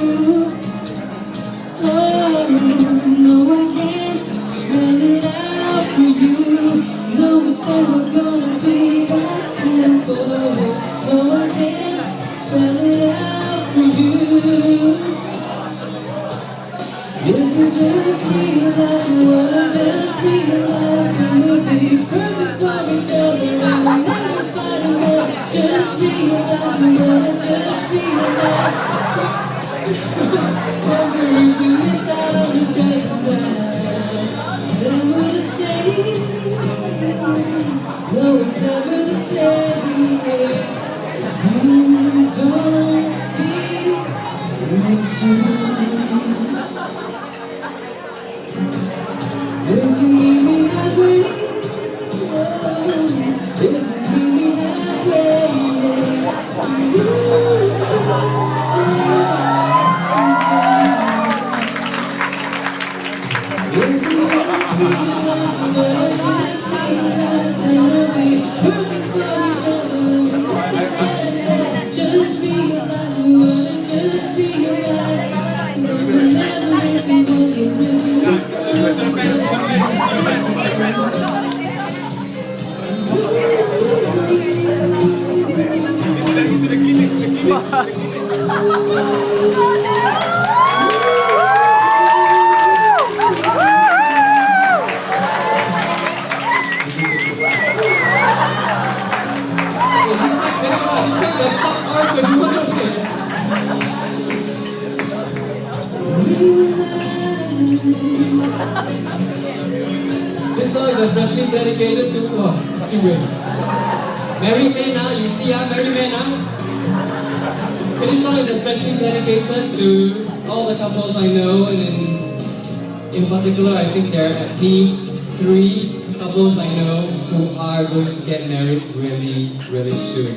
Oh, no, I can't spell it out for you. No, it's never gonna be that simple. No, I can't spell it out for you. If you just realize what I just realized, then we'll be perfect for each other and we'll never fight again. Just realize what I just realized. Wondering if you missed out on each other. Then we're the same. No, it's never the same. You don't need me to. If you need me halfway, oh, if you need me halfway, if you just realize what I just realized, then we'll be perfect for each other. Just realize what I just realized. We'll never make it work if you just This song is especially dedicated to Mary Mena. You see, Mary Mena. This song is especially dedicated to all the couples I know, and in particular, I think there are at least 3 couples I know who are going to get married really, really soon.